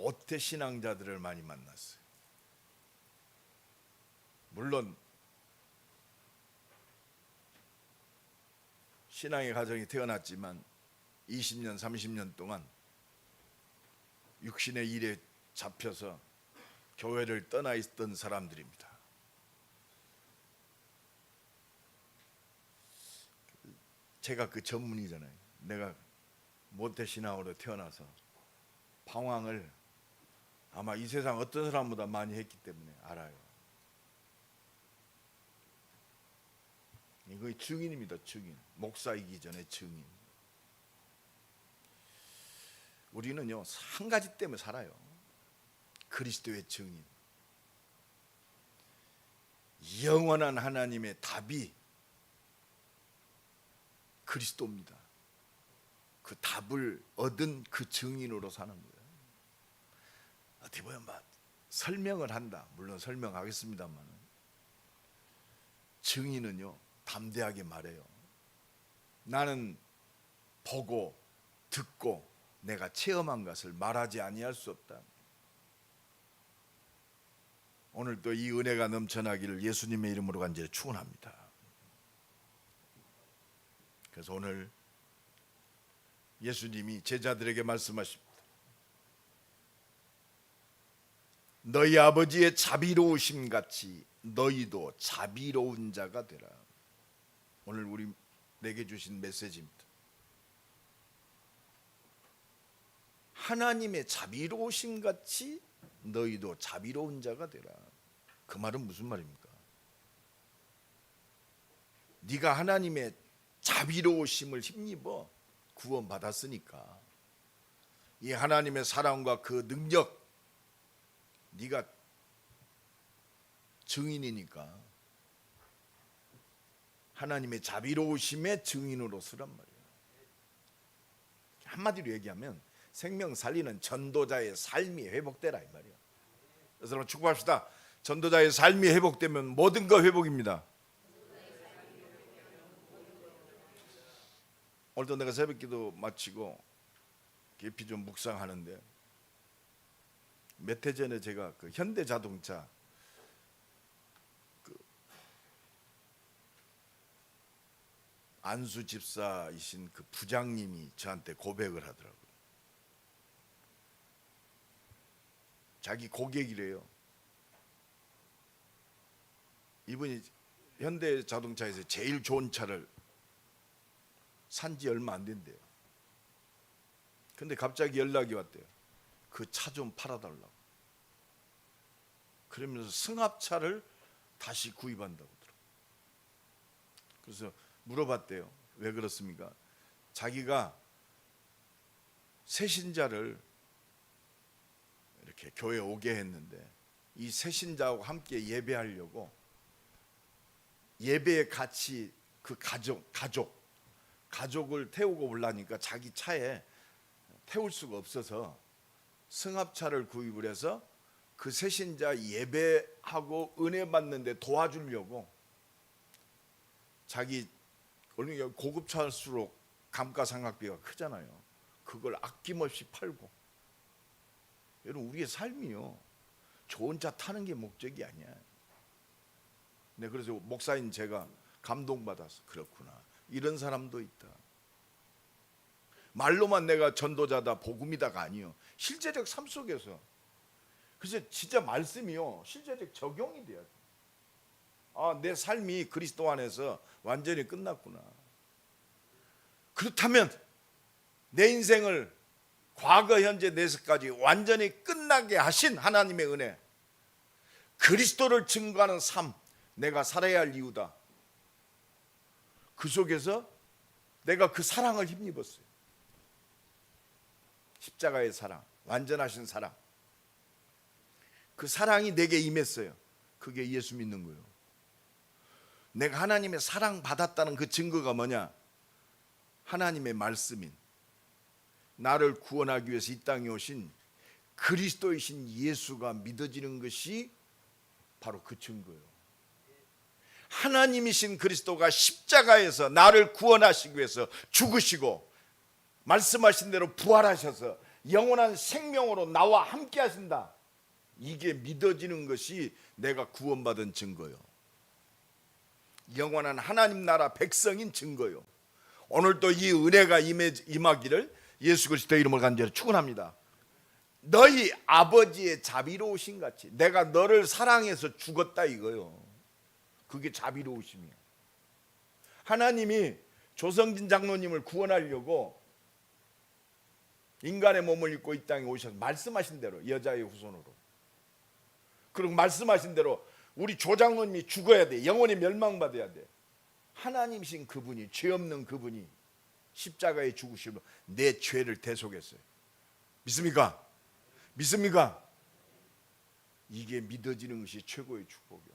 모태 신앙자들을 많이 만났어요. 물론 신앙의 가정이 태어났지만 20년, 30년 동안 육신의 일에 잡혀서 교회를 떠나 있던 사람들입니다. 제가 그 전문이잖아요. 내가 모태신앙으로 태어나서 방황을 아마 이 세상 어떤 사람보다 많이 했기 때문에 알아요. 이거 증인입니다. 증인. 목사이기 전에 증인. 우리는요 한 가지 때문에 살아요. 그리스도의 증인. 영원한 하나님의 답이 그리스도입니다. 그 답을 얻은 그 증인으로 사는 거예요. 어떻게 보면 설명을 한다. 물론 설명하겠습니다만 증인은요 담대하게 말해요. 나는 보고 듣고 내가 체험한 것을 말하지 아니할 수 없다. 오늘도 이 은혜가 넘쳐나기를 예수님의 이름으로 간절히 축원합니다. 그래서 오늘 예수님이 제자들에게 말씀하십니다. 너희 아버지의 자비로우심 같이 너희도 자비로운 자가 되라. 오늘 우리 내게 주신 메시지입니다. 하나님의 자비로우심 같이 너희도 자비로운 자가 되라. 그 말은 무슨 말입니까? 네가 하나님의 자비로우심을 힘입어 구원받았으니까 이 하나님의 사랑과 그 능력 네가 증인이니까 하나님의 자비로우심의 증인으로 서란 말이에요. 한마디로 얘기하면 생명 살리는 전도자의 삶이 회복되라 이 말이에요. 그래서 축복합시다. 전도자의 삶이 회복되면 모든 거 회복입니다. 오늘도 내가 새벽기도 마치고 깊이 좀 묵상하는데 몇 해 전에 제가 그 현대자동차 안수 집사이신 그 부장님이 저한테 고백을 하더라고요. 자기 고객이래요. 이분이 현대자동차에서 제일 좋은 차를 산 지 얼마 안 된대요. 근데 갑자기 연락이 왔대요. 그 차 좀 팔아달라고. 그러면서 승합차를 다시 구입한다고 하더라고요. 그래서 물어봤대요. 왜 그렇습니까? 자기가 새신자를 이렇게 교회에 오게 했는데 이 새신자하고 함께 예배하려고 예배에 같이 그 가족을 태우고 오려니까 자기 차에 태울 수가 없어서 승합차를 구입을 해서 그 새신자 예배하고 은혜 받는데 도와주려고 자기 고급차일수록 감가상각비가 크잖아요. 그걸 아낌없이 팔고. 여러분 우리의 삶이요 좋은 차 타는 게 목적이 아니야. 네, 그래서 목사인 제가 감동받아서 그렇구나. 이런 사람도 있다. 말로만 내가 전도자다 복음이다가 아니요. 실제적 삶 속에서. 그래서 진짜 말씀이요 실제적 적용이 돼야 돼. 아, 내 삶이 그리스도 안에서 완전히 끝났구나. 그렇다면 내 인생을 과거, 현재, 내세까지 완전히 끝나게 하신 하나님의 은혜, 그리스도를 증거하는 삶, 내가 살아야 할 이유다. 그 속에서 내가 그 사랑을 힘입었어요. 십자가의 사랑, 완전하신 사랑. 그 사랑이 내게 임했어요. 그게 예수 믿는 거예요. 내가 하나님의 사랑 받았다는 그 증거가 뭐냐? 하나님의 말씀인 나를 구원하기 위해서 이 땅에 오신 그리스도이신 예수가 믿어지는 것이 바로 그 증거예요. 하나님이신 그리스도가 십자가에서 나를 구원하시기 위해서 죽으시고 말씀하신 대로 부활하셔서 영원한 생명으로 나와 함께 하신다. 이게 믿어지는 것이 내가 구원받은 증거요. 영원한 하나님 나라 백성인 증거요. 오늘도 이 은혜가 임하기를 예수 그리스도의 이름으로 간절히 축원합니다. 너희 아버지의 자비로우신 같이 내가 너를 사랑해서 죽었다 이거요. 그게 자비로우심이야. 하나님이 조성진 장로님을 구원하려고 인간의 몸을 입고 이 땅에 오셔서 말씀하신 대로 여자의 후손으로, 그리고 말씀하신 대로 우리 조장로님이 죽어야 돼. 영원히 멸망받아야 돼. 하나님이신 그분이, 죄 없는 그분이 십자가에 죽으시면 내 죄를 대속했어요. 믿습니까? 믿습니까? 이게 믿어지는 것이 최고의 축복이요.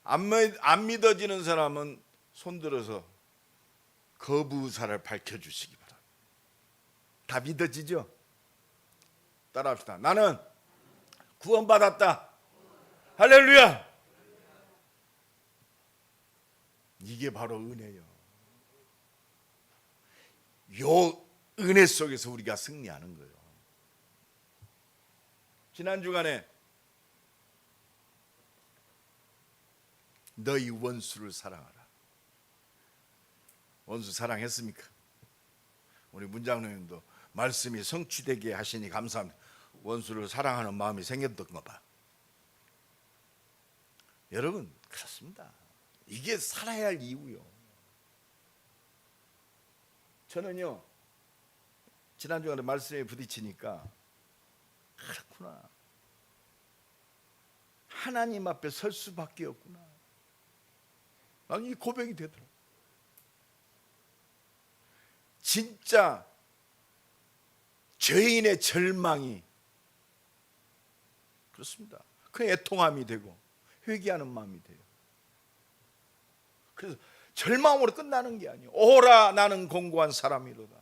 안 믿어지는 사람은 손들어서 거부사를 밝혀주시기 바랍니다. 다 믿어지죠? 따라합시다. 나는 구원받았다. 할렐루야. 이게 바로 은혜요. 요 은혜 속에서 우리가 승리하는 거예요. 지난 주간에 너희 원수를 사랑하라. 원수 사랑했습니까? 우리 문장로님도 말씀이 성취되게 하시니 감사합니다. 원수를 사랑하는 마음이 생겼던가 봐. 여러분 그렇습니다. 이게 살아야 할 이유요. 저는요 지난 주간에 말씀에 부딪히니까 그렇구나. 하나님 앞에 설 수밖에 없구나. 난 이 고백이 되더라고. 진짜 죄인의 절망이 그렇습니다. 그 애통함이 되고 회개하는 마음이 돼요. 그래서 절망으로 끝나는 게 아니에요. 오라 나는 공고한 사람이로다.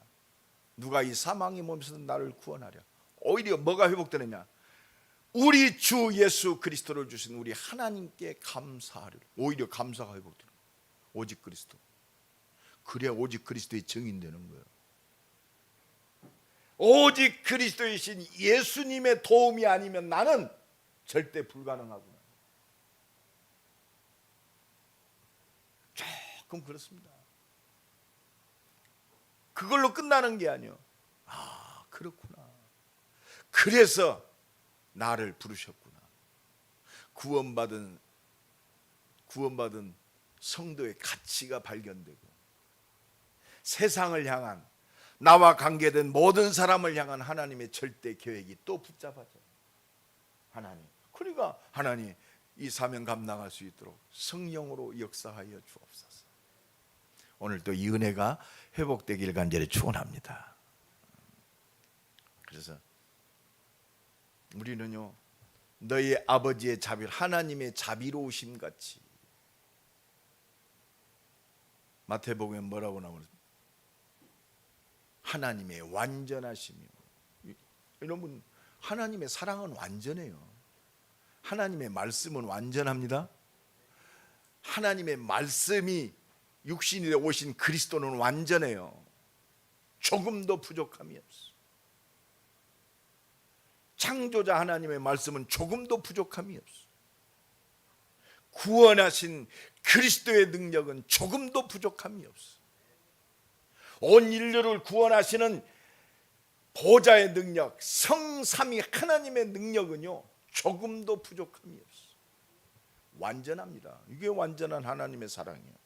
누가 이 사망의 몸에서 나를 구원하랴. 오히려 뭐가 회복되느냐? 우리 주 예수 그리스도를 주신 우리 하나님께 감사하리라. 오히려 감사가 회복되는 거예요. 오직 그리스도. 그래야 오직 그리스도의 증인되는 거예요. 오직 그리스도이신 예수님의 도움이 아니면 나는 절대 불가능하구나. 조금 그렇습니다. 그걸로 끝나는 게 아니에요. 아, 그렇구나. 그래서 나를 부르셨구나. 구원받은 성도의 가치가 발견되고 세상을 향한, 나와 관계된 모든 사람을 향한 하나님의 절대 계획이 또 붙잡아져. 하나님, 그러니까 하나님 이 사명 감당할 수 있도록 성령으로 역사하여 주옵소서. 오늘도 이 은혜가 회복되기를 간절히 축원합니다. 그래서 우리는요 너희 아버지의 자비, 하나님의 자비로우심 같이, 마태복음에 뭐라고 나오는 하나님의 완전하심이요. 여러분 하나님의 사랑은 완전해요. 하나님의 말씀은 완전합니다. 하나님의 말씀이 육신이 되어 오신 그리스도는 완전해요. 조금도 부족함이 없어. 창조자 하나님의 말씀은 조금도 부족함이 없어. 구원하신 그리스도의 능력은 조금도 부족함이 없어. 온 인류를 구원하시는 보좌의 능력, 성삼위 하나님의 능력은요 조금도 부족함이 없어. 완전합니다. 이게 완전한 하나님의 사랑이에요.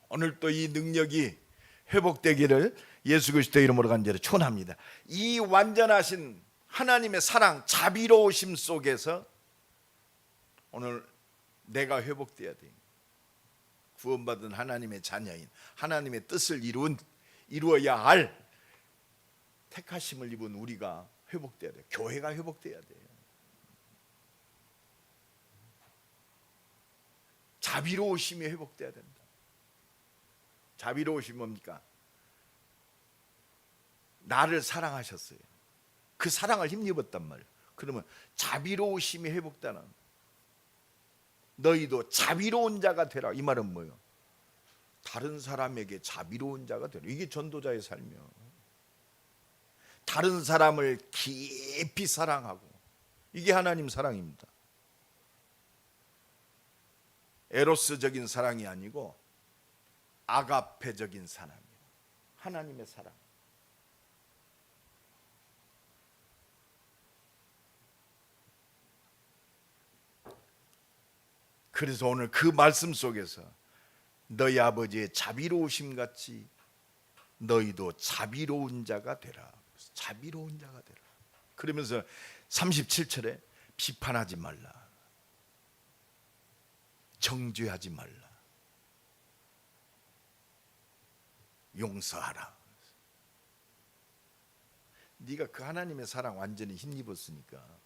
오늘 또 이 능력이 회복되기를 예수 그리스도의 이름으로 간절히 축원합니다. 이 완전하신 하나님의 사랑, 자비로우심 속에서 오늘 내가 회복돼야 돼요. 구원받은 하나님의 자녀인, 하나님의 뜻을 이루어야 할 택하심을 입은 우리가 회복돼야 돼요. 교회가 회복돼야 돼요. 자비로우심이 회복돼야 된다. 자비로우심이 뭡니까? 나를 사랑하셨어요. 그 사랑을 힘입었단 말이에요. 그러면 자비로우심이 회복되는, 너희도 자비로운 자가 되라. 이 말은 뭐예요? 다른 사람에게 자비로운 자가 되라. 이게 전도자의 삶이에요. 다른 사람을 깊이 사랑하고, 이게 하나님 사랑입니다. 에로스적인 사랑이 아니고 아가페적인 사랑이에요. 하나님의 사랑. 그래서 오늘 그 말씀 속에서 너희 아버지의 자비로우심 같이 너희도 자비로운 자가 되라. 자비로운 자가 되라. 그러면서 37절에 비판하지 말라, 정죄하지 말라, 용서하라. 네가 그 하나님의 사랑 완전히 힘입었으니까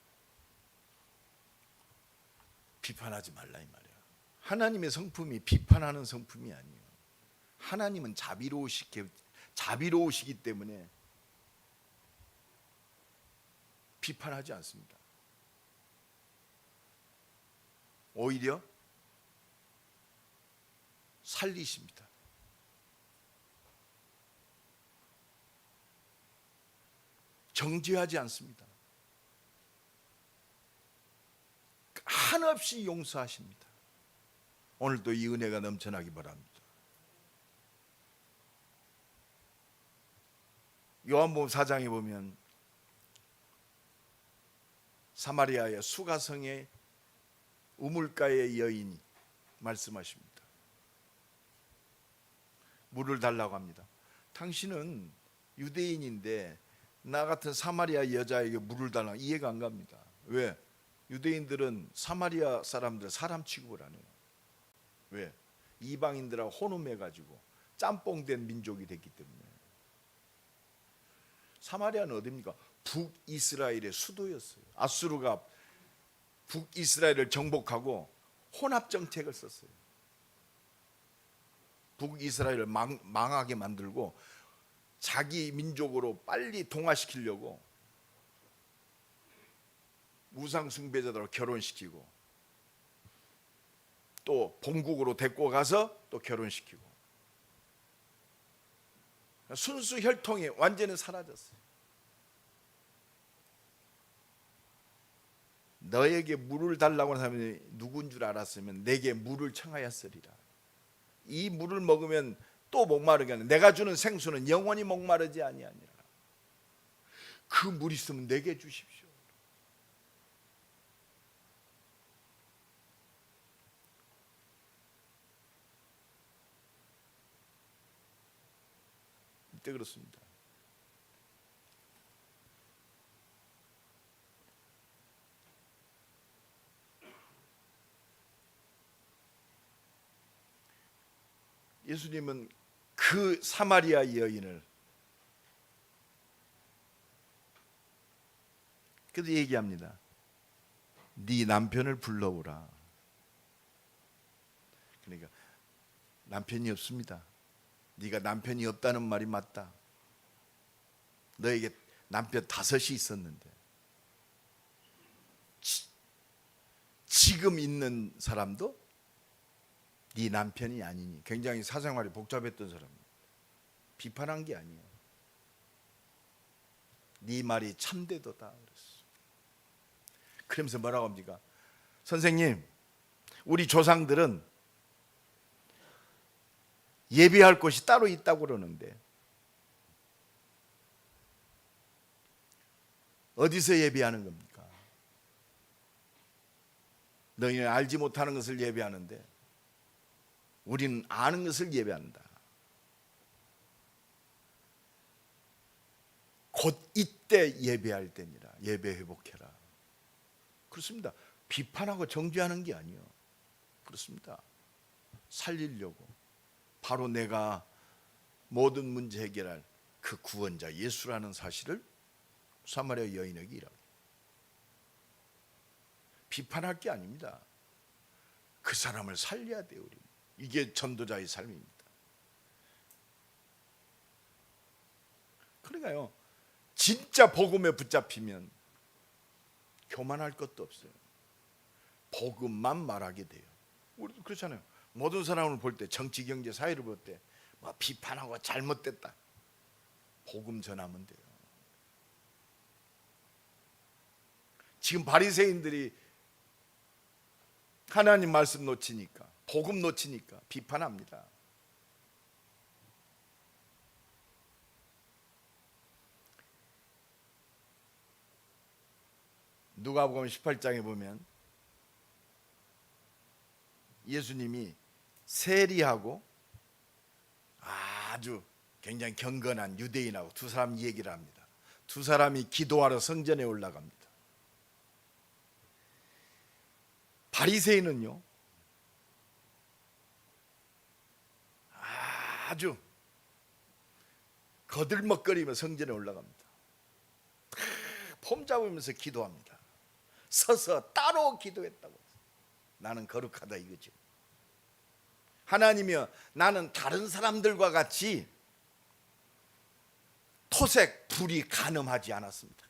비판하지 말라 이 말이야. 하나님의 성품이 비판하는 성품이 아니에요. 하나님은 자비로우시기 때문에 비판하지 않습니다. 오히려 살리십니다. 정죄하지 않습니다. 한없이 용서하십니다. 오늘도 이 은혜가 넘쳐나기 바랍니다. 요한복음 4장에 보면 사마리아의 수가성의 우물가의 여인이 말씀하십니다. 물을 달라고 합니다. 당신은 유대인인데 나 같은 사마리아 여자에게 물을 달라고 이해가 안 갑니다. 왜? 유대인들은 사마리아 사람들 사람 취급을 안 해요. 왜? 이방인들하고 혼음해가지고 짬뽕된 민족이 됐기 때문에. 사마리아는 어디입니까? 북이스라엘의 수도였어요. 아수르가 북이스라엘을 정복하고 혼합정책을 썼어요. 북이스라엘을 망하게 만들고 자기 민족으로 빨리 동화시키려고 우상 숭배자들하고 결혼시키고 또 본국으로 데리고 가서 또 결혼시키고, 순수 혈통이 완전히 사라졌어요. 너에게 물을 달라고 하는 사람이 누군 줄 알았으면 내게 물을 청하였으리라. 이 물을 먹으면 또 목마르게 하는, 내가 주는 생수는 영원히 목마르지 아니하니라. 그 물 있으면 내게 주십시오. 이때 그렇습니다. 예수님은 그 사마리아 여인을 그래도 얘기합니다. 네 남편을 불러오라. 그러니까 남편이 없습니다. 네가 남편이 없다는 말이 맞다. 너에게 남편 5이 있었는데 지금 있는 사람도 네 남편이 아니니. 굉장히 사생활이 복잡했던 사람입니다. 비판한 게 아니에요. 네 말이 참되도다 그랬어. 그러면서 뭐라고 합니까? 선생님, 우리 조상들은 예배할 곳이 따로 있다고 그러는데 어디서 예배하는 겁니까? 너희는 알지 못하는 것을 예배하는데 우리는 아는 것을 예배한다. 곧 이때 예배할 때니라. 예배 회복해라. 그렇습니다. 비판하고 정죄하는 게 아니에요. 그렇습니다. 살리려고. 바로 내가 모든 문제 해결할 그 구원자 예수라는 사실을 사마리아 여인에게 이라고. 비판할 게 아닙니다. 그 사람을 살려야 돼요. 우리. 이게 전도자의 삶입니다. 그러니까요, 진짜 복음에 붙잡히면 교만할 것도 없어요. 복음만 말하게 돼요. 우리도 그렇잖아요. 모든 사람을 볼 때, 정치, 경제, 사회를 볼 때 뭐 비판하고 잘못됐다, 복음 전하면 돼요. 지금 바리새인들이 하나님 말씀 놓치니까, 복음 놓치니까 비판합니다. 누가복음 18장에 보면 예수님이 세리하고 아주 굉장히 경건한 유대인하고 두 사람 얘기를 합니다. 두 사람이 기도하러 성전에 올라갑니다. 바리새인은요, 아주 거들먹거리며 성전에 올라갑니다. 폼 잡으면서 기도합니다. 서서 따로 기도했다고. 나는 거룩하다 이거죠. 하나님이여, 나는 다른 사람들과 같이 토색, 불이 간음하지 않았습니다.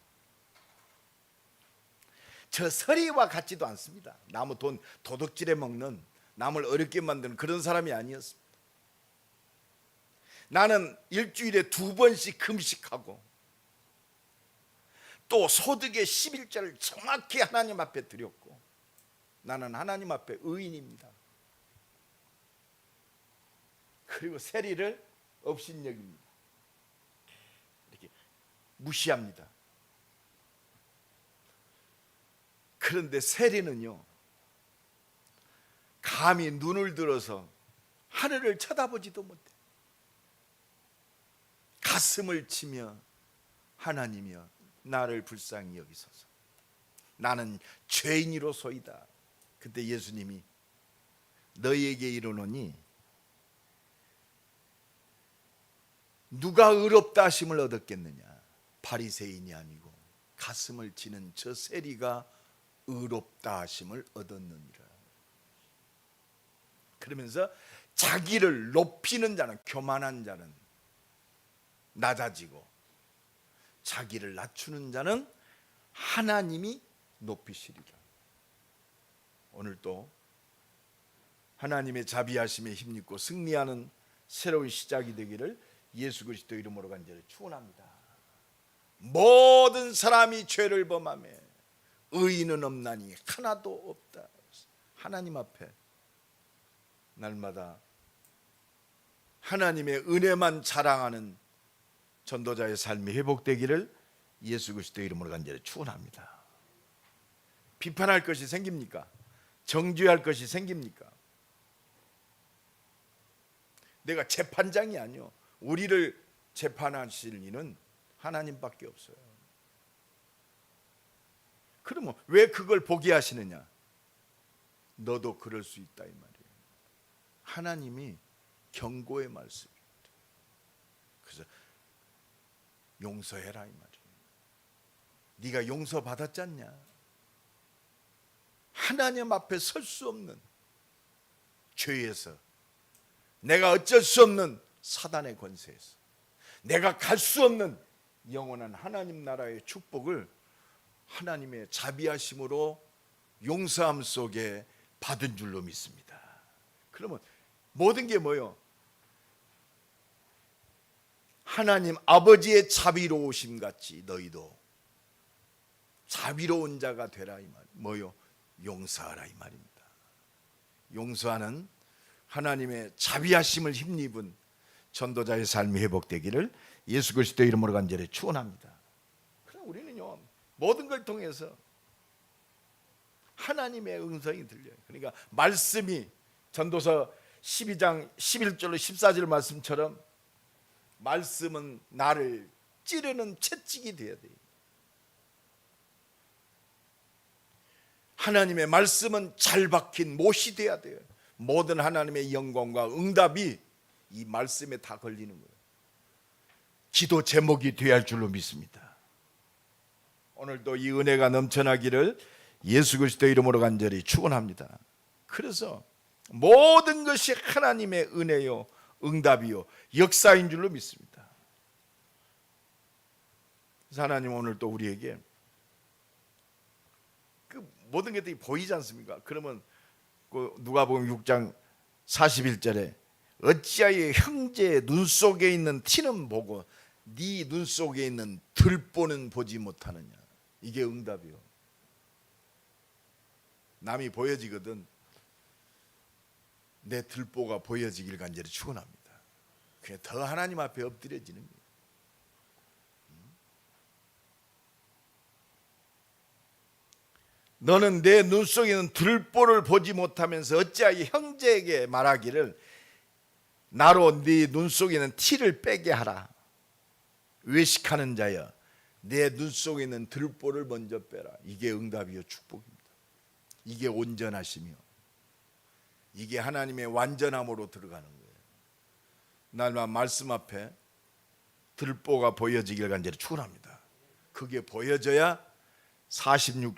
저 서리와 같지도 않습니다. 남의 돈 도둑질해 먹는, 남을 어렵게 만드는 그런 사람이 아니었습니다. 나는 일주일에 2번씩 금식하고 또 소득의 11조를 정확히 하나님 앞에 드렸고, 나는 하나님 앞에 의인입니다. 그리고 세리를 업신여깁니다. 이렇게 무시합니다. 그런데 세리는요, 감히 눈을 들어서 하늘을 쳐다보지도 못해. 가슴을 치며 하나님이여, 나를 불쌍히 여기소서. 나는 죄인이로소이다. 그때 예수님이 너희에게 이르노니 누가 의롭다 하심을 얻었겠느냐? 바리새인이 아니고 가슴을 치는 저 세리가 의롭다 하심을 얻었느니라. 그러면서 자기를 높이는 자는, 교만한 자는 낮아지고 자기를 낮추는 자는 하나님이 높이시리라. 오늘도 하나님의 자비하심에 힘입고 승리하는 새로운 시작이 되기를 예수 그리스도 이름으로 간절히 축원합니다. 모든 사람이 죄를 범하며 의인은 없나니 하나도 없다. 하나님 앞에 날마다 하나님의 은혜만 자랑하는 전도자의 삶이 회복되기를 예수 그리스도 이름으로 간절히 축원합니다. 비판할 것이 생깁니까? 정죄할 것이 생깁니까? 내가 재판장이 아니요, 우리를 재판하실 이는 하나님밖에 없어요. 그러면 왜 그걸 보게 하시느냐? 너도 그럴 수 있다 이 말이에요. 하나님이 경고의 말씀입니다. 그래서 용서해라 이 말이에요. 네가 용서받았지 않냐? 하나님 앞에 설 수 없는 죄에서, 내가 어쩔 수 없는 사단의 권세에서, 내가 갈 수 없는 영원한 하나님 나라의 축복을 하나님의 자비하심으로 용서함 속에 받은 줄로 믿습니다. 그러면 모든 게 뭐요? 하나님 아버지의 자비로우심 같이 너희도 자비로운 자가 되라 이 말. 뭐요? 용서하라 이 말입니다. 용서하는 하나님의 자비하심을 힘입은 전도자의 삶이 회복되기를 예수 그리스도의 이름으로 간절히 축원합니다. 그럼 우리는요, 모든 걸 통해서 하나님의 음성이 들려요. 그러니까 말씀이 전도서 12장 11절로 14절 말씀처럼 말씀은 나를 찌르는 채찍이 되어야 돼요. 하나님의 말씀은 잘 박힌 못이 돼야 돼요. 모든 하나님의 영광과 응답이 이 말씀에 다 걸리는 거예요. 기도 제목이 되어야 할 줄로 믿습니다. 오늘도 이 은혜가 넘쳐나기를 예수 그리스도 이름으로 간절히 축원합니다. 그래서 모든 것이 하나님의 은혜요, 응답이요, 역사인 줄로 믿습니다. 그래서 하나님 오늘 또 우리에게 그 모든 것들이 보이지 않습니까? 그러면 그 누가복음 6장 41절에 어찌하여 형제의 눈 속에 있는 티는 보고 네 눈 속에 있는 들보는 보지 못하느냐. 이게 응답이요. 남이 보여지거든 내 들보가 보여지길 간절히 축원합니다. 그게 더 하나님 앞에 엎드려지는 거예요. 너는 내 눈 속에 있는 들보를 보지 못하면서 어찌하여 형제에게 말하기를 나로 네 눈 속에 있는 티를 빼게 하라. 외식하는 자여 내 눈 속에 있는 들보를 먼저 빼라. 이게 응답이요 축복입니다. 이게 온전하시며 이게 하나님의 완전함으로 들어가는 거예요. 날마다 말씀 앞에 들보가 보여지길 간절히 축원합니다. 그게 보여져야 46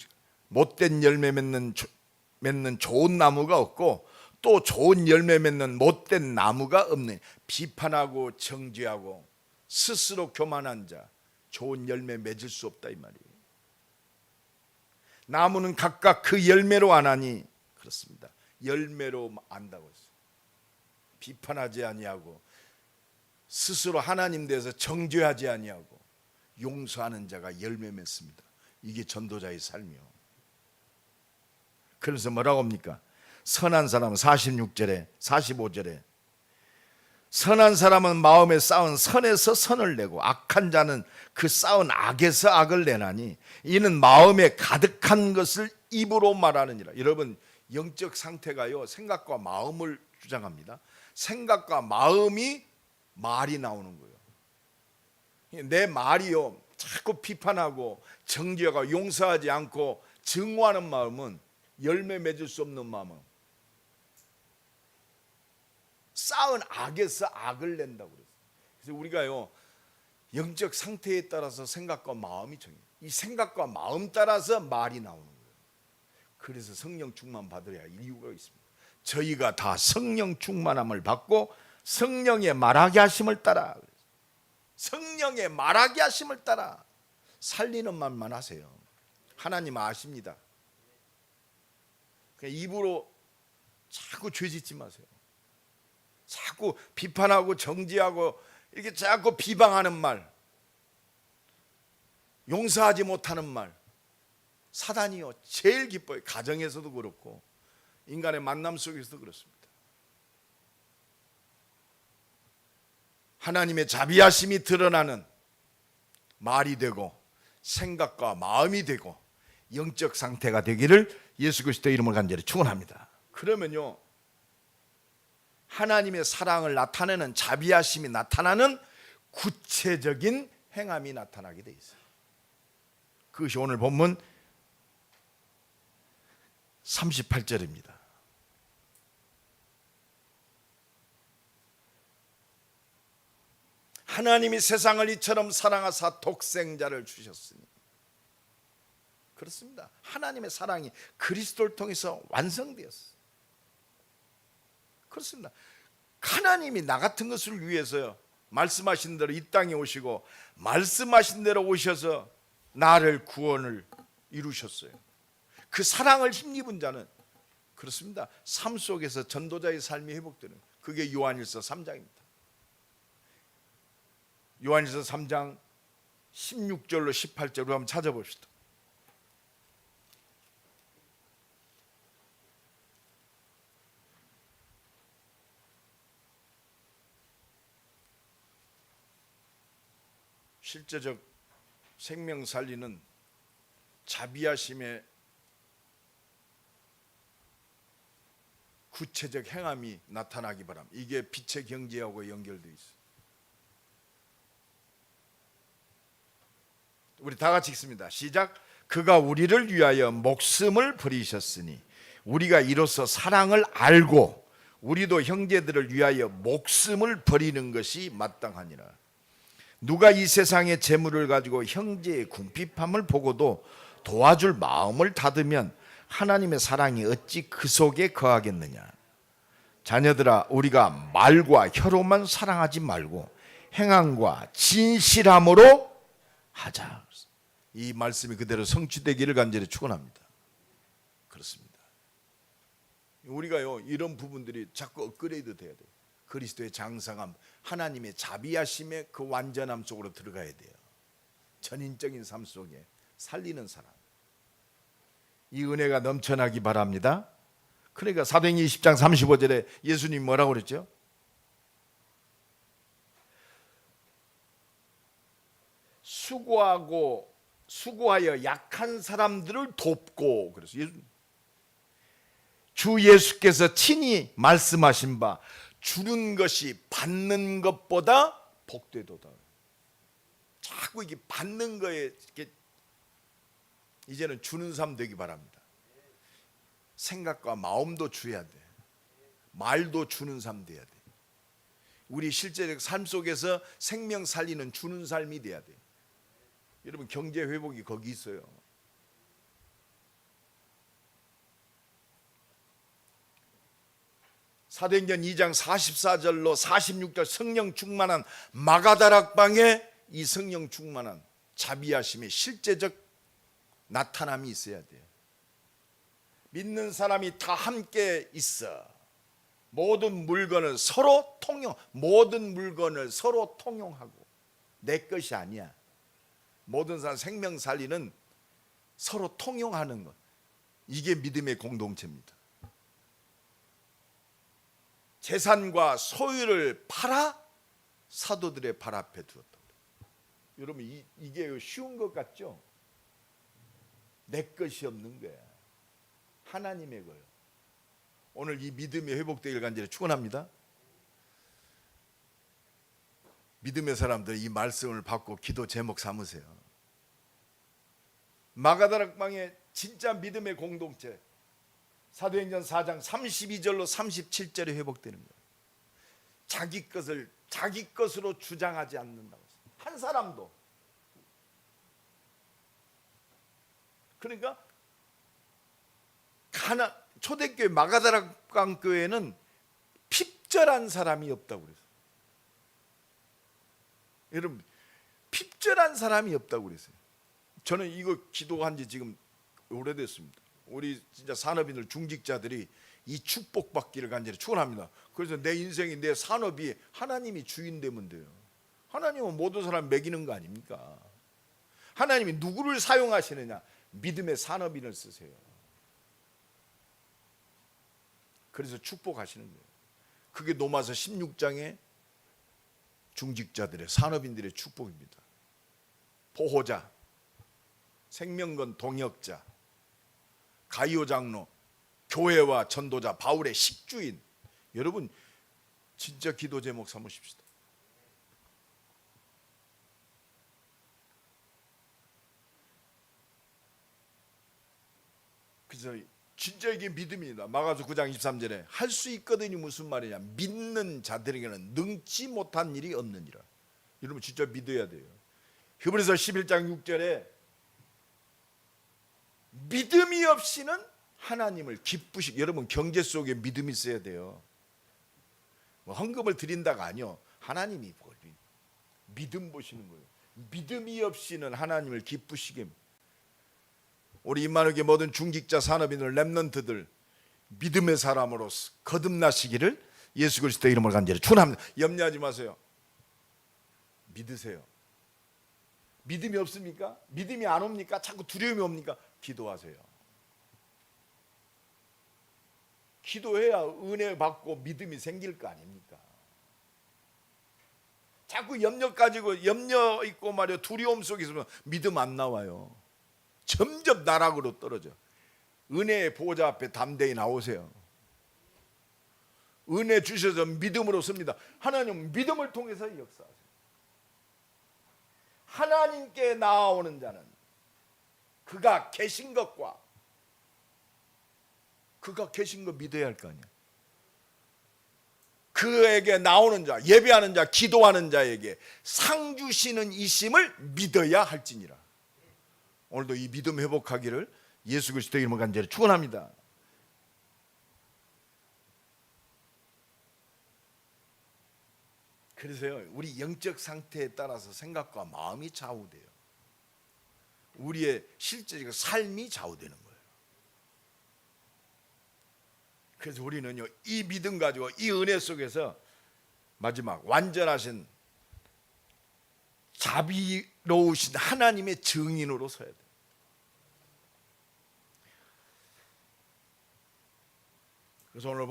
못된 열매 맺는 좋은 나무가 없고 또 좋은 열매 맺는 못된 나무가 없는, 비판하고 정죄하고 스스로 교만한 자 좋은 열매 맺을 수 없다 이 말이에요. 나무는 각각 그 열매로 아나니, 그렇습니다. 열매로 안다고 했어요. 비판하지 아니하고 스스로 하나님 대해서 정죄하지 아니하고 용서하는 자가 열매 맺습니다. 이게 전도자의 삶이요. 그래서 뭐라고 합니까? 선한 사람은 46절에 45절에 선한 사람은 마음에 쌓은 선에서 선을 내고 악한 자는 그 쌓은 악에서 악을 내나니 이는 마음에 가득한 것을 입으로 말하느니라. 여러분, 영적 상태가요 생각과 마음을 주장합니다. 생각과 마음이 말이 나오는 거예요. 내 말이요 자꾸 비판하고 정죄하고 용서하지 않고 증오하는 마음은 열매 맺을 수 없는 마음은 쌓은 악에서 악을 낸다고 그랬어요. 그래서 우리가요 영적 상태에 따라서 생각과 마음이 정해요. 이 생각과 마음 따라서 말이 나오는 거예요. 그래서 성령 충만 받아야 이유가 있습니다. 저희가 다 성령 충만함을 받고 성령의 말하게 하심을 따라, 성령의 말하게 하심을 따라 살리는 말만 하세요. 하나님 아십니다. 그냥 입으로 자꾸 죄짓지 마세요. 자꾸 비판하고 정죄하고 이렇게 자꾸 비방하는 말, 용서하지 못하는 말, 사단이요 제일 기뻐요. 가정에서도 그렇고 인간의 만남 속에서도 그렇습니다. 하나님의 자비하심이 드러나는 말이 되고 생각과 마음이 되고 영적 상태가 되기를 예수 그리스도의 이름으로 간절히 축원합니다. 그러면요 하나님의 사랑을 나타내는 자비하심이 나타나는 구체적인 행함이 나타나게 돼 있어요. 그것이 오늘 본문 38절입니다. 하나님이 세상을 이처럼 사랑하사 독생자를 주셨으니, 그렇습니다. 하나님의 사랑이 그리스도를 통해서 완성되었어요. 그렇습니다. 하나님이 나 같은 것을 위해서요 말씀하신 대로 이 땅에 오시고 말씀하신 대로 오셔서 나를 구원을 이루셨어요. 그 사랑을 힘입은 자는, 그렇습니다, 삶 속에서 전도자의 삶이 회복되는, 그게 요한일서 3장입니다. 요한일서 3장 16절로 18절로 한번 찾아봅시다. 실제적 생명 살리는 자비하심의 구체적 행함이 나타나기 바랍니다. 이게 빛의 경제하고 연결되어 있어요. 우리 다 같이 읽습니다. 시작. 그가 우리를 위하여 목숨을 버리셨으니 우리가 이로써 사랑을 알고 우리도 형제들을 위하여 목숨을 버리는 것이 마땅하니라. 누가 이 세상의 재물을 가지고 형제의 궁핍함을 보고도 도와줄 마음을 닫으면 하나님의 사랑이 어찌 그 속에 거하겠느냐. 자녀들아, 우리가 말과 혀로만 사랑하지 말고 행함과 진실함으로 하자. 이 말씀이 그대로 성취되기를 간절히 축원합니다. 그렇습니다. 우리가요 이런 부분들이 자꾸 업그레이드 돼야 돼요. 그리스도의 장성함, 하나님의 자비하심의 그 완전함 속으로 들어가야 돼요. 전인적인 삶 속에 살리는 사람. 이 은혜가 넘쳐나기 바랍니다. 그러니까 사도행전 20장 35절에 예수님이 뭐라고 그랬죠? 수고하여 약한 사람들을 돕고, 그래서 주 예수께서 친히 말씀하신 바 주는 것이 받는 것보다 복되도다. 자꾸 이게 받는 거에 이렇게 이제는 주는 삶 되기 바랍니다. 생각과 마음도 줘야 돼. 말도 주는 삶 돼야 돼. 우리 실제적 삶 속에서 생명 살리는 주는 삶이 돼야 돼. 여러분, 경제 회복이 거기 있어요. 사도행전 2장 44절로 46절 성령 충만한 마가다락방에 이 성령 충만한 자비하심의 실제적 나타남이 있어야 돼요. 믿는 사람이 다 함께 있어. 모든 물건을 서로 통용하고 내 것이 아니야. 모든 사람 생명 살리는 서로 통용하는 것, 이게 믿음의 공동체입니다. 재산과 소유를 팔아 사도들의 발 앞에 두었다. 여러분, 이게 쉬운 것 같죠? 내 것이 없는 거야. 하나님의 거예요. 오늘 이 믿음이 회복되길 간절히 축원합니다. 믿음의 사람들 이 말씀을 받고 기도 제목 삼으세요. 마가다락방의 진짜 믿음의 공동체, 사도행전 4장 32절로 37절에 회복되는 거예요. 자기 것을 자기 것으로 주장하지 않는다고 했어요. 한 사람도. 그러니까 초대교회 마가다락방 교회는 핍절한 사람이 없다고 그랬어요. 여러분, 핍절한 사람이 없다고 그랬어요. 저는 이거 기도한 지 지금 오래됐습니다. 우리 진짜 산업인들, 중직자들이 이 축복받기를 간절히 축원합니다. 그래서 내 인생이, 내 산업이 하나님이 주인 되면 돼요. 하나님은 모든 사람 먹이는 거 아닙니까? 하나님이 누구를 사용하시느냐? 믿음의 산업인을 쓰세요. 그래서 축복하시는 거예요. 그게 로마서 16장의 중직자들의, 산업인들의 축복입니다. 보호자, 생명건 동역자, 가이오 장로, 교회와 전도자, 바울의 식주인. 여러분, 진짜 기도 제목 삼으십시다. 그래서 진짜 이게 믿음이다. 마가서 9장 23절에 할 수 있거든이 무슨 말이냐? 믿는 자들에게는 능치 못한 일이 없느니라. 여러분, 진짜 믿어야 돼요. 히브리서 11장 6절에 믿음이 없이는 하나님을 기쁘시게, 여러분 경제 속에 믿음이 있어야 돼요. 뭐 헌금을 드린다가 아니요, 하나님이 믿음 보시는 거예요. 믿음이 없이는 하나님을 기쁘시게. 우리 임마누엘 모든 중직자, 산업인들, 렘넌트들 믿음의 사람으로 거듭나시기를 예수 그리스도의 이름으로 간절히 축원합니다. 염려하지 마세요. 믿으세요. 믿음이 없습니까? 믿음이 안 옵니까? 자꾸 두려움이 옵니까? 기도하세요. 기도해야 은혜 받고 믿음이 생길 거 아닙니까? 자꾸 염려 가지고, 염려 있고 말이야, 두려움 속에 있으면 믿음 안 나와요. 점점 나락으로 떨어져. 은혜의 보호자 앞에 담대히 나오세요. 은혜 주셔서 믿음으로 씁니다. 하나님 믿음을 통해서 역사하세요. 하나님께 나아오는 자는 그가 계신 것과, 그가 계신 거 믿어야 할 거 아니야. 그에게 나오는 자, 예배하는 자, 기도하는 자에게 상 주시는 이심을 믿어야 할지니라. 오늘도 이 믿음 회복하기를 예수 그리스도의 이름으로 간절히 축원합니다. 그래서요, 우리 영적 상태에 따라서 생각과 마음이 좌우돼요. 우리의 실제적 삶이 좌우되는 거예요. 그래서 우리는요, 이 믿음 가지고 이 은혜 속에서 마지막 완전하신 자비로우신 하나님의 증인으로 서야 돼요. 그래서 오늘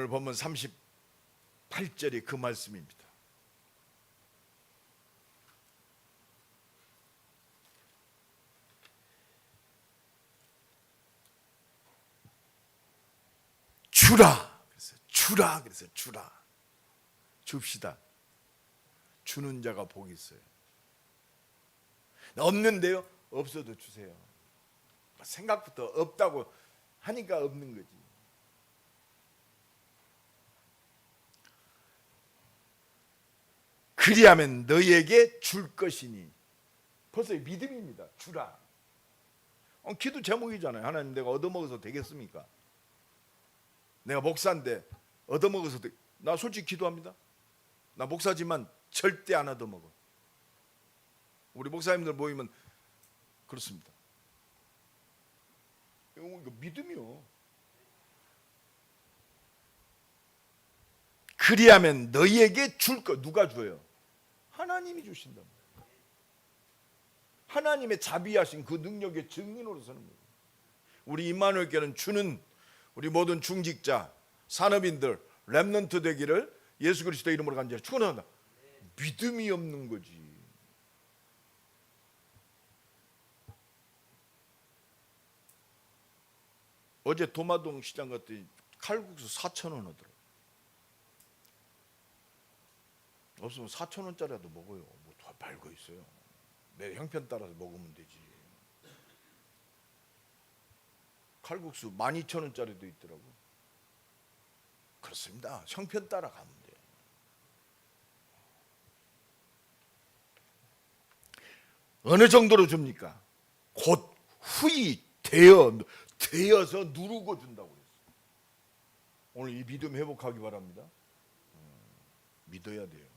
본문 38절이 그 말씀입니다. 주라. 그래서 주라. 줍시다. 주는 자가 복이 있어요. 없는데요? 없어도 주세요. 생각부터 없다고 하니까 없는 거지. 그리하면 너희에게 줄 것이니. 벌써 믿음입니다. 주라. 기도 제목이잖아요. 하나님, 내가 얻어먹어서 되겠습니까? 내가 목사인데 얻어먹어서 나 솔직히 기도합니다. 나 목사지만 절대 안 얻어먹어. 우리 목사님들 모이면 그렇습니다. 이거 믿음이요. 그리하면 너희에게 줄 것. 누가 줘요? 하나님이 주신다. 하나님의 자비하신 그 능력의 증인으로 서는 거예요. 우리 임마누엘 교회는 주는 우리 모든 중직자, 산업인들, 렘넌트 되기를 예수 그리스도 이름으로 간절히 축원한다. 믿음이 없는 거지. 어제 도마동 시장 갔더니 칼국수 4,000원 하더라. 없으면 4,000원짜리라도 먹어요. 뭐 더 팔고 있어요. 내 형편 따라서 먹으면 되지. 칼국수 12,000원짜리도 있더라고. 그렇습니다. 형편 따라 가면 돼. 어느 정도로 줍니까? 곧 후이 되어서 누르고 준다고 그랬어요. 오늘 이 믿음 회복하기 바랍니다. 믿어야 돼요.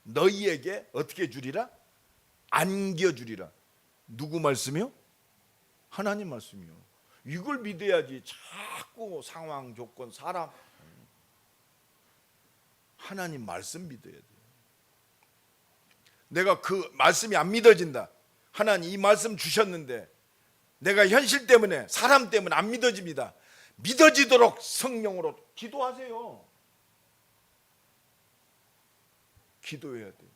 너희에게 어떻게 주리라? 안겨주리라. 누구 말씀이요? 하나님 말씀이요. 이걸 믿어야지. 자꾸 상황, 조건, 사람. 하나님 말씀 믿어야 돼요. 내가 그 말씀이 안 믿어진다. 하나님 이 말씀 주셨는데 내가 현실 때문에, 사람 때문에 안 믿어집니다. 믿어지도록 성령으로 기도하세요. 기도해야 돼요.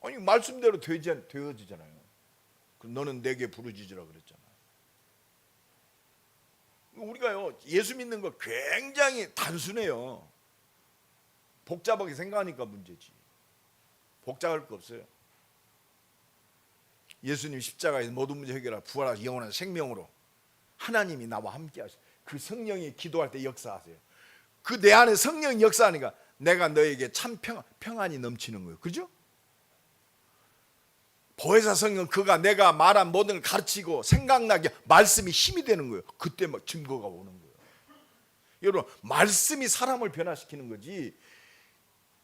아니 말씀대로 되어지잖아요. 너는 내게 부르짖으라 그랬잖아. 우리가요 예수 믿는 거 굉장히 단순해요. 복잡하게 생각하니까 문제지. 복잡할 거 없어요. 예수님 십자가에서 모든 문제 해결하고 부활하신 영원한 생명으로 하나님이 나와 함께 하셔. 그 성령이 기도할 때 역사하세요. 그 내 안에 성령이 역사하니까 내가 너에게 참 평안이 넘치는 거예요. 그죠? 보혜사 성령 그가 내가 말한 모든 걸 가르치고 생각나게 말씀이 힘이 되는 거예요. 그때 막 증거가 오는 거예요. 여러분 말씀이 사람을 변화시키는 거지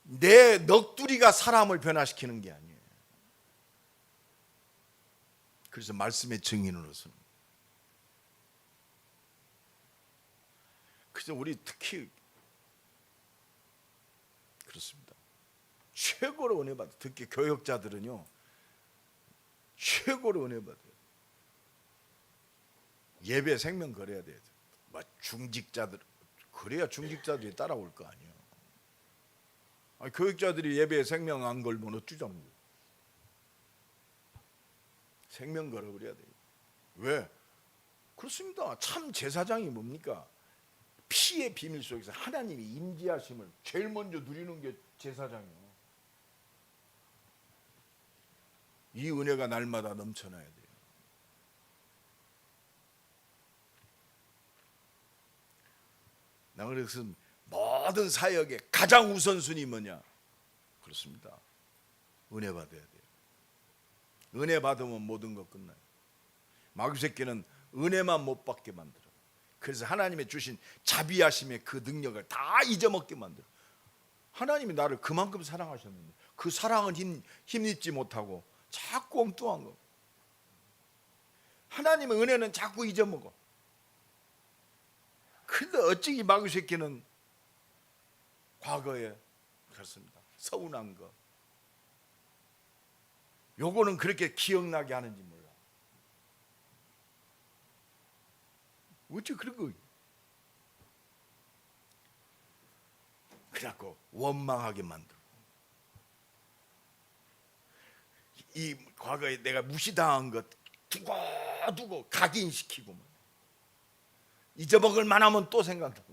내 넋두리가 사람을 변화시키는 게 아니에요. 그래서 말씀의 증인으로서는 그래서 우리 특히 그렇습니다. 최고로 은혜 받아. 특히 교역자들은요 최고로 은혜 받아요. 예배 생명 걸어야 돼요. 중직자들 그래야 중직자들이 따라올 거 아니에요. 아니, 교육자들이 예배에 생명 안 걸면 어쩌자는 거예요. 생명 걸어버려야 돼요. 왜? 그렇습니다. 참 제사장이 뭡니까? 피의 비밀 속에서 하나님이 임재하심을 제일 먼저 누리는 게 제사장이에요. 이 은혜가 날마다 넘쳐나야 돼요. 나 그래서 모든 사역의 가장 우선순위 뭐냐? 그렇습니다. 은혜 받아야 돼요. 은혜 받으면 모든 거 끝나요. 마귀 새끼는 은혜만 못 받게 만들어. 그래서 하나님의 주신 자비하심의 그 능력을 다 잊어먹게 만들어. 하나님이 나를 그만큼 사랑하셨는데 그 사랑은 힘입지 못하고 자꾸 엉뚱한 거. 하나님의 은혜는 자꾸 잊어먹어. 근데 어찌 이 마귀 새끼는 과거에 그렇습니다. 서운한 거. 요거는 그렇게 기억나게 하는지 몰라. 어째 그런 거? 그래갖고 원망하게 만들고, 이 과거에 내가 무시당한 것 두고 각인시키고, 잊어먹을 만하면 또 생각나고.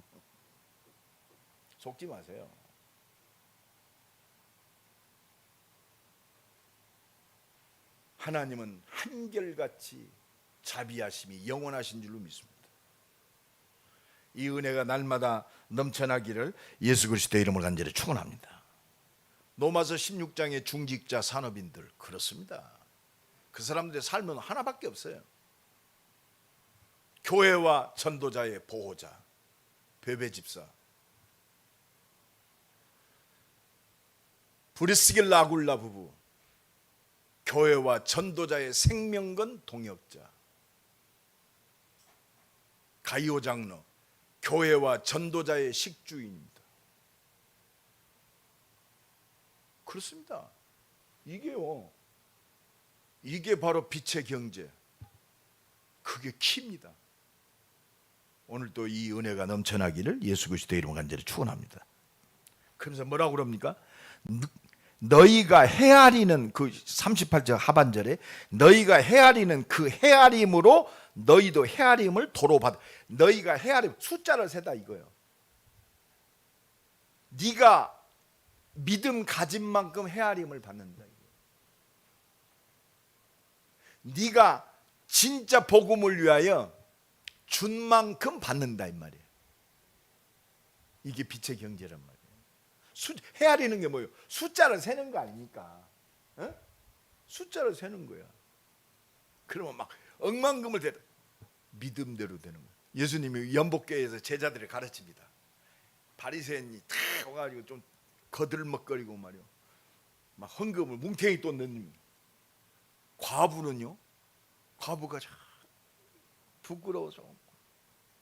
속지 마세요. 하나님은 한결같이 자비하심이 영원하신 줄로 믿습니다. 이 은혜가 날마다 넘쳐나기를 예수 그리스도의 이름으로 간절히 축원합니다. 로마서 16장의 중직자 산업인들, 그렇습니다. 그 사람들의 삶은 하나밖에 없어요. 교회와 전도자의 보호자, 베베집사, 브리스길라 아굴라 부부, 교회와 전도자의 생명건 동역자, 가이오 장로, 교회와 전도자의 식주인입니다. 그렇습니다. 이게 바로 빛의 경제, 그게 키입니다. 오늘도 이 은혜가 넘쳐나기를 예수 그리스도의 이름으로 간절히 축원합니다. 그러면서 뭐라고 그럽니까? 너희가 헤아리는, 그 38절 하반절에 너희가 헤아리는 그 헤아림으로 너희도 헤아림을 도로 받아. 너희가 헤아림, 숫자를 세다 이거예요. 네가 믿음 가진 만큼 헤아림을 받는다. 네가 진짜 복음을 위하여 준 만큼 받는다 이 말이에요. 이게 빛의 경제란 말이에요. 헤아리는 게 뭐예요? 숫자를 세는 거 아닙니까? 어? 숫자를 세는 거야. 그러면 막 억만금을 대라. 믿음대로 되는 거예요. 예수님이 연복교회에서 제자들을 가르칩니다. 바리새인이 탁 와가지고 좀 거들먹거리고 말이요, 막 헌금을 뭉탱이 또 넣는. 과부는요, 과부가 부끄러워서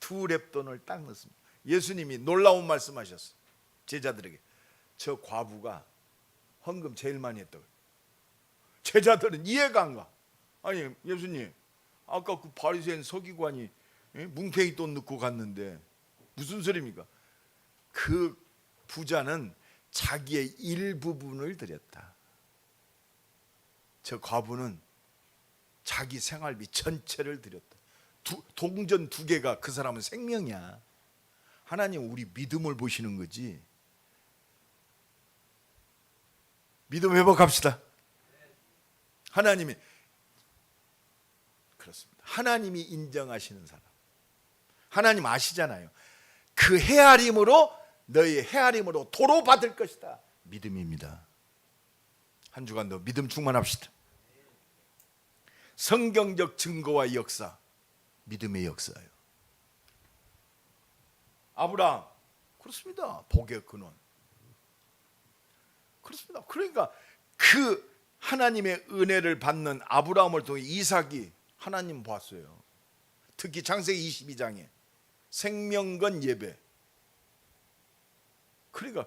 두 렙돈을 딱 넣습니다. 예수님이 놀라운 말씀하셨어. 제자들에게, 저 과부가 헌금 제일 많이 했다고. 제자들은 이해가 안 가. 아니 예수님, 아까 그 바리새인 서기관이 뭉탱이 돈 넣고 갔는데 무슨 소리입니까? 그 부자는 자기의 일부분을 드렸다. 저 과부는 자기 생활비 전체를 드렸다. 동전 두 개가 그 사람은 생명이야. 하나님 우리 믿음을 보시는 거지. 믿음 회복합시다. 하나님이 그렇습니다. 하나님이 인정하시는 사람, 하나님 아시잖아요. 그 헤아림으로, 너희의 헤아림으로 도로 받을 것이다. 믿음입니다. 한 주간도 믿음 충만합시다. 성경적 증거와 역사, 믿음의 역사예요. 아브라함, 그렇습니다. 복의 근원. 그렇습니다. 그러니까 그 하나님의 은혜를 받는 아브라함을 통해 이삭이 하나님 봤어요. 특히 창세기 22장에 생명건 예배. 그러니까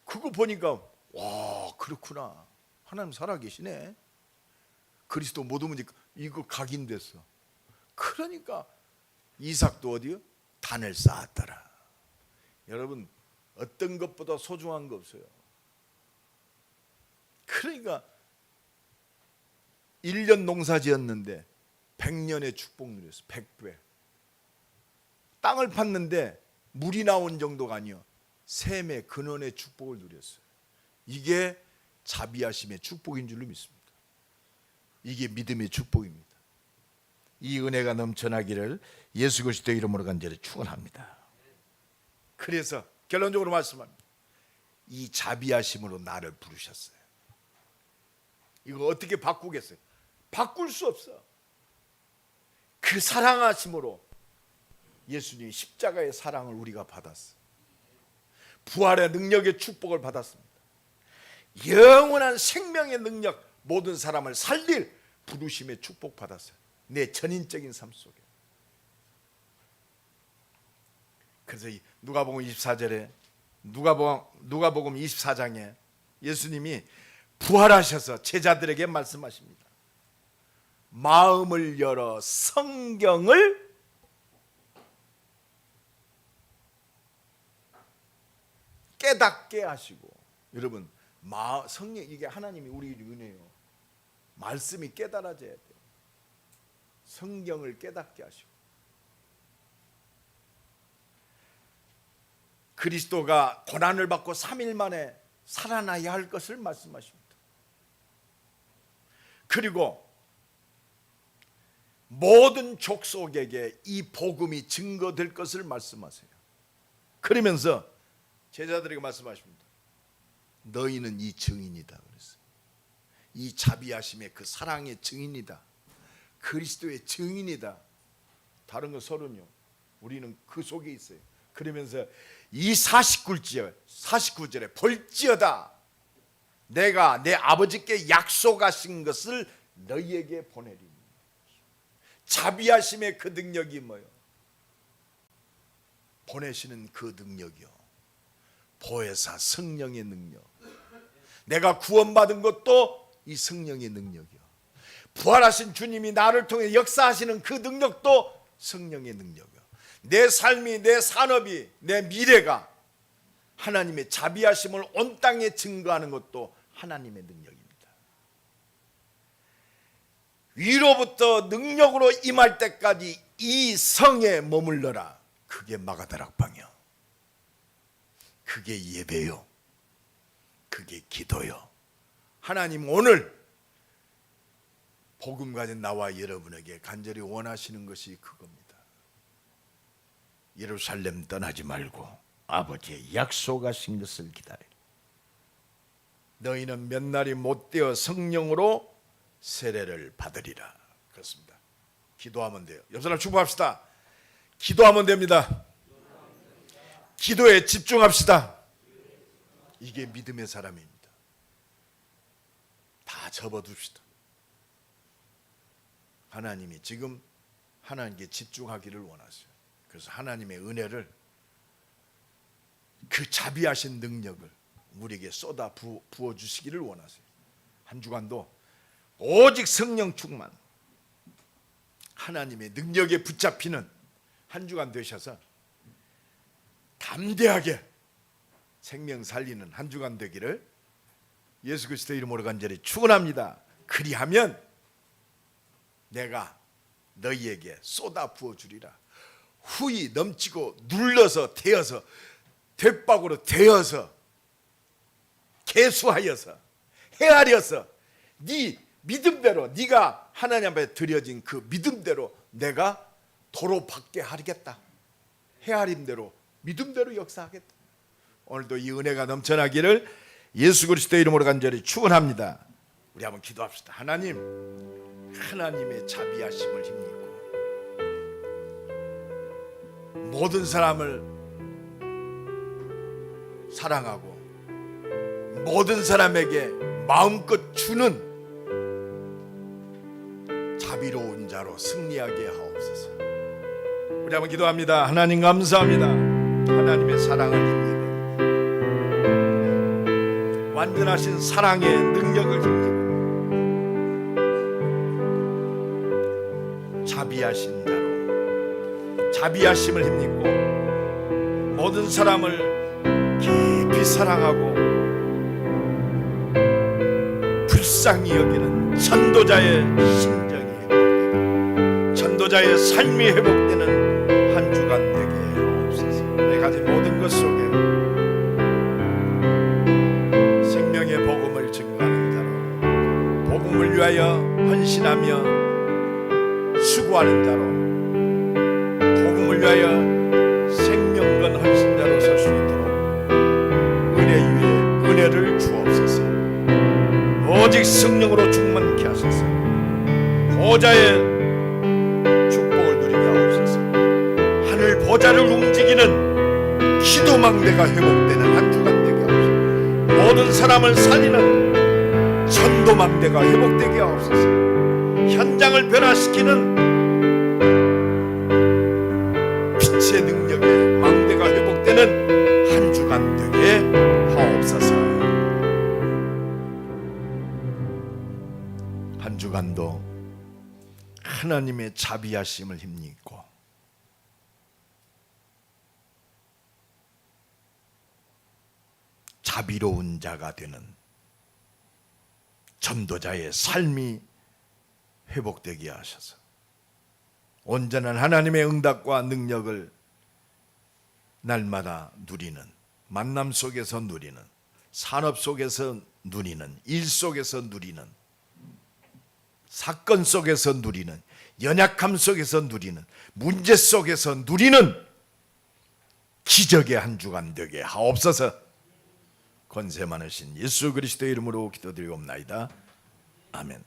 그거 보니까 와, 그렇구나. 하나님 살아계시네. 그리스도 못 오면 이거 각인됐어. 그러니까 이삭도 어디요? 단을 쌓았더라. 여러분, 어떤 것보다 소중한 거 없어요. 그러니까 1년 농사 지었는데 100년의 축복 누렸어. 100배. 땅을 팠는데 물이 나온 정도가 아니요, 샘의 근원의 축복을 누렸어요. 이게 자비하심의 축복인 줄로 믿습니다. 이게 믿음의 축복입니다. 이 은혜가 넘쳐나기를 예수 그리스도의 이름으로 간절히 축원합니다. 그래서 결론적으로 말씀합니다. 이 자비하심으로 나를 부르셨어요. 이거 어떻게 바꾸겠어요? 바꿀 수 없어. 그 사랑하심으로 예수님이 십자가의 사랑을 우리가 받았어. 부활의 능력의 축복을 받았습니다. 영원한 생명의 능력, 모든 사람을 살릴 부르심의 축복 받았어요. 내 전인적인 삶 속에. 그래서 누가복음 24절에 누가복음 24장에 예수님이 부활하셔서 제자들에게 말씀하십니다. 마음을 열어 성경을 깨닫게 하시고, 여러분 성령, 이게 하나님이 우리에게 은혜요. 말씀이 깨달아져야 돼요. 성경을 깨닫게 하시고, 그리스도가 고난을 받고 3일 만에 살아나야 할 것을 말씀하십니다. 그리고 모든 족속에게 이 복음이 증거될 것을 말씀하세요. 그러면서 제자들에게 말씀하십니다. 너희는 이 증인이다 그랬어요. 이 자비하심의 그 사랑의 증인이다. 그리스도의 증인이다. 다른 거 서론요. 우리는 그 속에 있어요. 그러면서 이 49절에 볼지어다 내가 내 아버지께 약속하신 것을 너희에게 보내리니. 자비하심의 그 능력이 뭐요? 보내시는 그 능력이요. 보혜사 성령의 능력. 내가 구원받은 것도 이 성령의 능력이요. 부활하신 주님이 나를 통해 역사하시는 그 능력도 성령의 능력이요. 내 삶이, 내 산업이, 내 미래가 하나님의 자비하심을 온 땅에 증거하는 것도 하나님의 능력입니다. 위로부터 능력으로 임할 때까지 이 성에 머물러라. 그게 마가다락방이요. 그게 예배요. 그게 기도요. 하나님 오늘 복음 가진 나와 여러분에게 간절히 원하시는 것이 그겁니다. 예루살렘 떠나지 말고 아버지의 약속하신 것을 기다려. 너희는 몇 날이 못 되어 성령으로 세례를 받으리라. 그렇습니다. 기도하면 돼요. 옆 사람 축복합시다. 기도하면 됩니다. 기도에 집중합시다. 이게 믿음의 사람입니다. 다 접어둡시다. 하나님이 지금 하나님께 집중하기를 원하세요. 그래서 하나님의 은혜를, 그 자비하신 능력을 우리에게 쏟아 부어주시기를 원하세요. 한 주간도 오직 성령 충만, 하나님의 능력에 붙잡히는 한 주간 되셔서 담대하게 생명 살리는 한 주간 되기를 예수 그리스도 이름으로 간절히 축원합니다. 그리하면 내가 너희에게 쏟아 부어주리라. 후이 넘치고 눌러서 태어서 뒷박으로 되어서 개수하여서 헤아려서 네 믿음대로, 네가 하나님 앞에 드려진 그 믿음대로 내가 도로 받게 하겠다. 헤아림대로, 믿음대로 역사하겠다. 오늘도 이 은혜가 넘쳐나기를 예수 그리스도 이름으로 간절히 축원합니다. 우리 한번 기도합시다. 하나님, 하나님의 자비하심을 힘입고 모든 사람을 사랑하고 모든 사람에게 마음껏 주는 자비로운 자로 승리하게 하옵소서. 우리 한번 기도합니다. 하나님 감사합니다. 하나님의 사랑을 힘입어 완전하신 사랑의 능력을 힘입어 자비하신 자로, 자비하심을 힘입고 모든 사람을 깊이 사랑하고 불쌍히 여기는 전도자의 심정이 회복되고 전도자의 삶이 회복되는 한 주간 되게 하옵소서. 내 가진 모든 것 속에 생명의 복음을 증거하는 자로, 복음을 위하여 헌신하며 수고하는 자로, 복음을 위하여 생명건 헌신자로 설 수 있도록 은혜 위에 은혜를 주옵소서. 오직 성령으로 충만케 하소서. 보좌의 축복을 누리게 하옵소서. 하늘 보좌를 움직이는 기도망대가 회복되는 한 주간 되게 하옵소서. 모든 사람을 살리는 전도망대가 회복되게 하옵소서. 현장을 변화시키는 빛의 능력의 망대가 회복되는 한 주간 되게 하옵소서. 한 주간도 하나님의 자비하심을 힘입고 자비로운 자가 되는 전도자의 삶이 회복되게 하셔서 온전한 하나님의 응답과 능력을 날마다 누리는, 만남 속에서 누리는, 산업 속에서 누리는, 일 속에서 누리는, 사건 속에서 누리는, 연약함 속에서 누리는, 문제 속에서 누리는 기적의 한 주간 되게 하옵소서. 권세 많으신 예수 그리스도의 이름으로 기도드리옵나이다. 아멘.